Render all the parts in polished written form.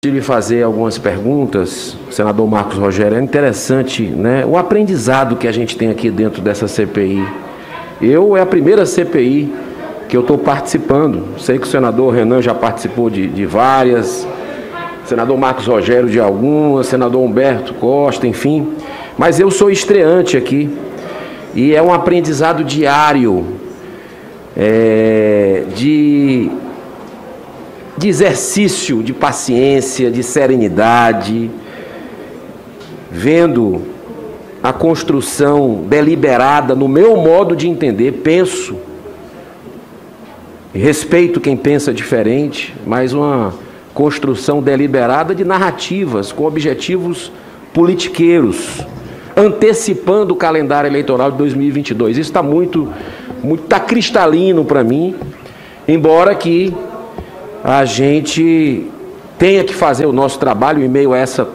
De lhe fazer algumas perguntas, senador Marcos Rogério, é interessante, né, o aprendizado que a gente tem aqui dentro dessa CPI. É a primeira CPI que eu estou participando. Sei que o senador Renan já participou de várias, senador Marcos Rogério de algumas, senador Humberto Costa, enfim. Mas eu sou estreante aqui e é um aprendizado diário de exercício de paciência, de serenidade, vendo a construção deliberada, no meu modo de entender, penso, respeito quem pensa diferente, mas uma construção deliberada de narrativas com objetivos politiqueiros, antecipando o calendário eleitoral de 2022. Isso está muito cristalino para mim, embora que a gente tenha que fazer o nosso trabalho em meio a essa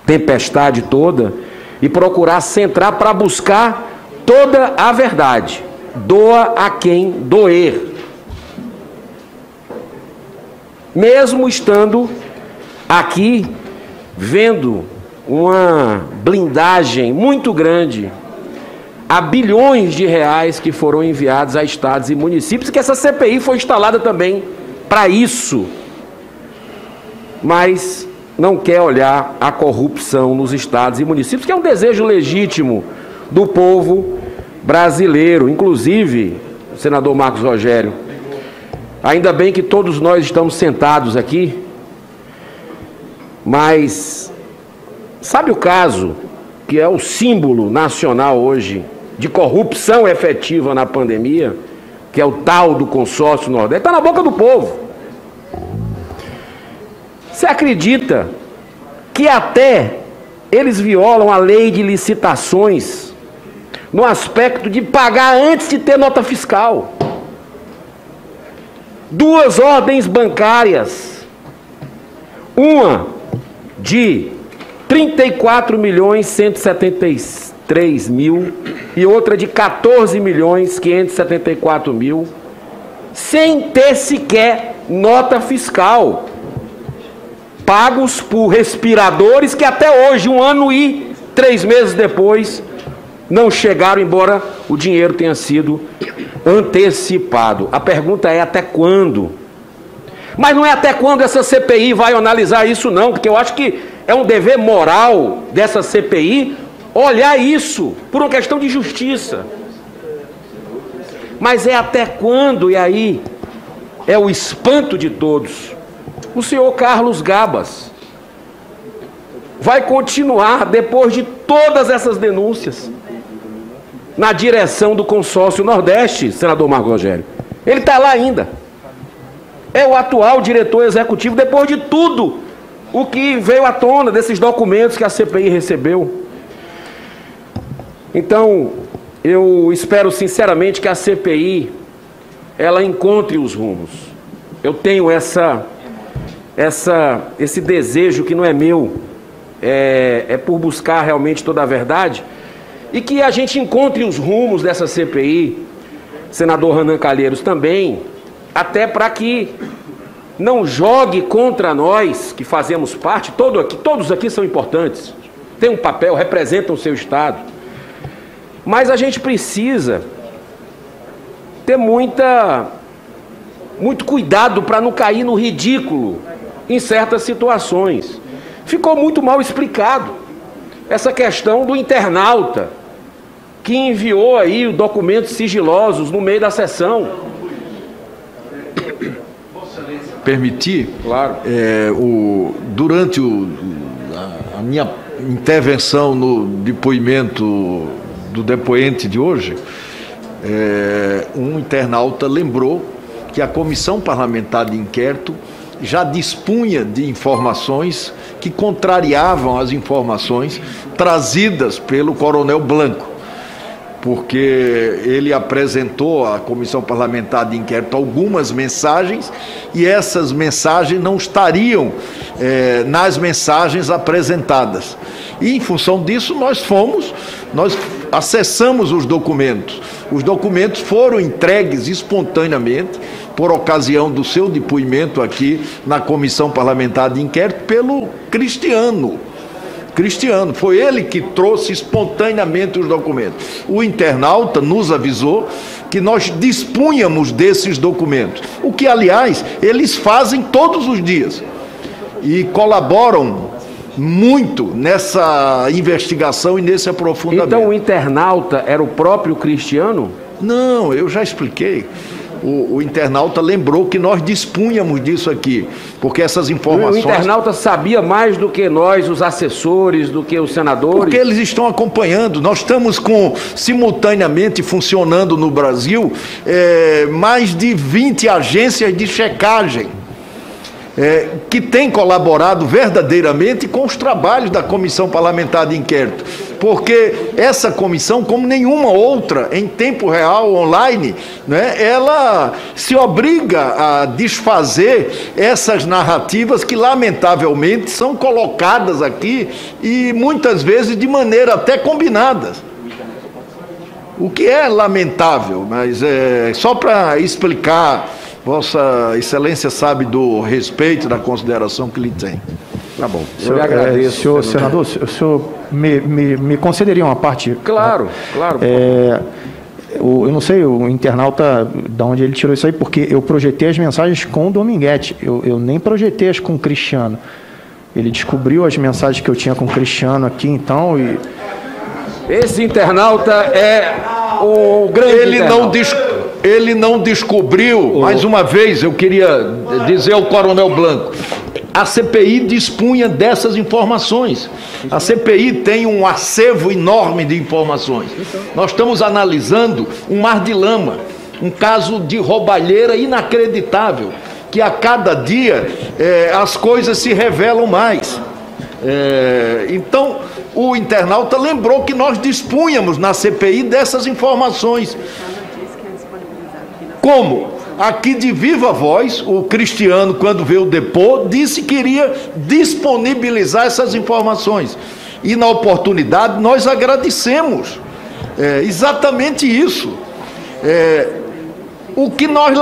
tempestade toda e procurar centrar para buscar toda a verdade. Doa a quem doer. Mesmo estando aqui vendo uma blindagem muito grande a bilhões de reais que foram enviados a estados e municípios, que essa CPI foi instalada também para isso, mas não quer olhar a corrupção nos estados e municípios, que é um desejo legítimo do povo brasileiro. Inclusive, senador Marcos Rogério, ainda bem que todos nós estamos sentados aqui, mas sabe o caso que é o símbolo nacional hoje de corrupção efetiva na pandemia, que é o tal do consórcio Nordeste? Está na boca do povo. Você acredita que até eles violam a lei de licitações no aspecto de pagar antes de ter nota fiscal? 2 ordens bancárias, uma de 34.173.000 e outra de 14.574.000, sem ter sequer nota fiscal, pagos por respiradores que até hoje, 1 ano e 3 meses depois, não chegaram, embora o dinheiro tenha sido antecipado. A pergunta é: até quando? Mas não é até quando essa CPI vai analisar isso, não, porque eu acho que é um dever moral dessa CPI olhar isso por uma questão de justiça. Mas é até quando, e aí é o espanto de todos, o senhor Carlos Gabas vai continuar, depois de todas essas denúncias, na direção do consórcio Nordeste, senador Marcos Rogério. Ele está lá ainda. É o atual diretor executivo, depois de tudo o que veio à tona desses documentos que a CPI recebeu. Então, eu espero sinceramente que a CPI ela encontre os rumos. Eu tenho esse desejo que não é meu, é por buscar realmente toda a verdade, e que a gente encontre os rumos dessa CPI, senador Renan Calheiros também, até para que não jogue contra nós que fazemos parte. Todos aqui são importantes, têm um papel, representam o seu estado, mas a gente precisa ter muito cuidado para não cair no ridículo em certas situações. Ficou muito mal explicado essa questão do internauta que enviou aí documentos sigilosos no meio da sessão. Permitir? Claro. Durante a minha intervenção no depoimento do depoente de hoje, um internauta lembrou que a Comissão Parlamentar de Inquérito já dispunha de informações que contrariavam as informações trazidas pelo Coronel Blanco, porque ele apresentou à Comissão Parlamentar de Inquérito algumas mensagens e essas mensagens não estariam nas mensagens apresentadas. E, em função disso, nós acessamos os documentos. Os documentos foram entregues espontaneamente por ocasião do seu depoimento aqui na Comissão Parlamentar de Inquérito, pelo Cristiano. Foi ele que trouxe espontaneamente os documentos. O internauta nos avisou que nós dispunhamos desses documentos, o que, aliás, eles fazem todos os dias e colaboram muito nessa investigação e nesse aprofundamento. Então o internauta era o próprio Cristiano? Não, eu já expliquei. O internauta lembrou que nós dispunhamos disso aqui, porque essas informações... O internauta sabia mais do que nós, os assessores, do que os senadores? Porque eles estão acompanhando. Nós estamos simultaneamente funcionando no Brasil mais de 20 agências de checagem, que têm colaborado verdadeiramente com os trabalhos da Comissão Parlamentar de Inquérito, porque essa comissão, como nenhuma outra, em tempo real, online, né, ela se obriga a desfazer essas narrativas que, lamentavelmente, são colocadas aqui e, muitas vezes, de maneira até combinada. O que é lamentável, mas só para explicar... Vossa Excelência sabe do respeito, da consideração que lhe tem. Tá bom. Eu lhe agradeço. Senhor senador, o senhor me concederia uma parte? Claro, claro. Eu não sei, o internauta, de onde ele tirou isso aí, porque eu projetei as mensagens com o Dominguete. Eu nem projetei as com o Cristiano. Ele descobriu as mensagens que eu tinha com o Cristiano aqui, então... Esse internauta é o grande Ele não descobriu, mais uma vez, eu queria dizer ao Coronel Blanco, a CPI dispunha dessas informações. A CPI tem um acervo enorme de informações. Nós estamos analisando um mar de lama, um caso de roubalheira inacreditável, que a cada dia as coisas se revelam mais. Então, o internauta lembrou que nós dispunhamos na CPI dessas informações. Como? Aqui de viva voz, o Cristiano, quando veio depor, disse que iria disponibilizar essas informações. E na oportunidade nós agradecemos. Exatamente isso. O que nós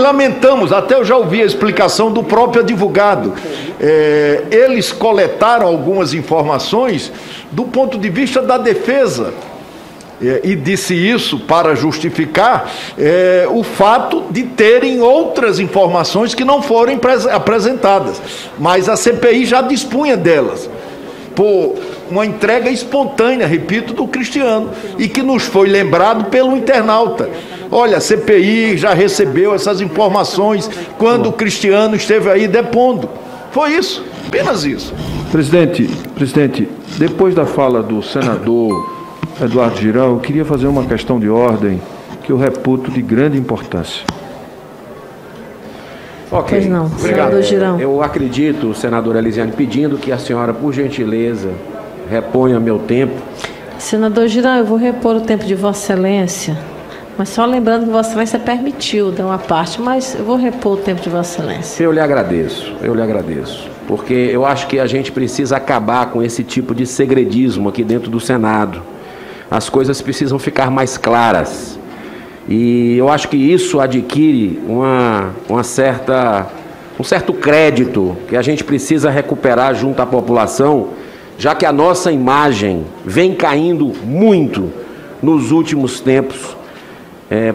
lamentamos, até eu já ouvi a explicação do próprio advogado, eles coletaram algumas informações do ponto de vista da defesa. E disse isso para justificar o fato de terem outras informações que não foram apresentadas, mas a CPI já dispunha delas, por uma entrega espontânea, repito, do Cristiano, e que nos foi lembrado pelo internauta. Olha, a CPI já recebeu essas informações quando o Cristiano esteve aí depondo. Foi isso, apenas isso. Presidente, depois da fala do senador Eduardo Girão, eu queria fazer uma questão de ordem que eu reputo de grande importância. Ok. Pois não, obrigado. senador Girão. Eu acredito, senadora Elisiane, pedindo que a senhora, por gentileza, reponha meu tempo. Senador Girão, eu vou repor o tempo de Vossa Excelência, mas só lembrando que Vossa Excelência permitiu dar uma parte, mas eu vou repor o tempo de Vossa Excelência. Eu lhe agradeço, porque eu acho que a gente precisa acabar com esse tipo de segredismo aqui dentro do Senado. As coisas precisam ficar mais claras. E eu acho que isso adquire um certo crédito que a gente precisa recuperar junto à população, já que a nossa imagem vem caindo muito nos últimos tempos,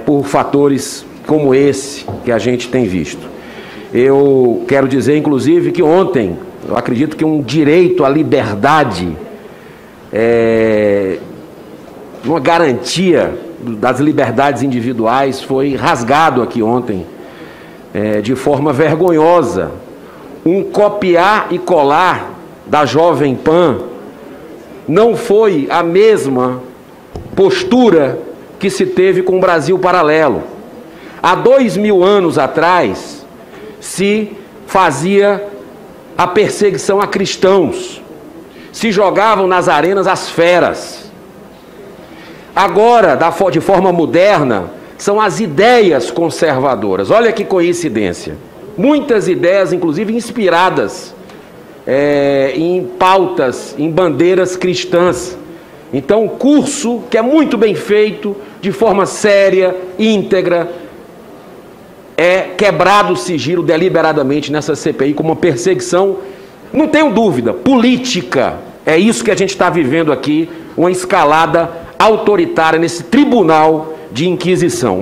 por fatores como esse que a gente tem visto. Eu quero dizer, inclusive, que ontem, eu acredito que um direito à liberdade, uma garantia das liberdades individuais foi rasgado aqui ontem, de forma vergonhosa. Um copiar e colar da Jovem Pan não foi a mesma postura que se teve com o Brasil Paralelo. Há 2000 anos atrás se fazia a perseguição a cristãos, se jogavam nas arenas as feras. Agora, de forma moderna, são as ideias conservadoras. Olha que coincidência. Muitas ideias, inclusive, inspiradas em pautas, em bandeiras cristãs. Então, um curso que é muito bem feito, de forma séria, íntegra, é quebrado o sigilo deliberadamente nessa CPI como uma perseguição, não tenho dúvida, política. É isso que a gente está vivendo aqui, uma escalada autoritária nesse tribunal de inquisição.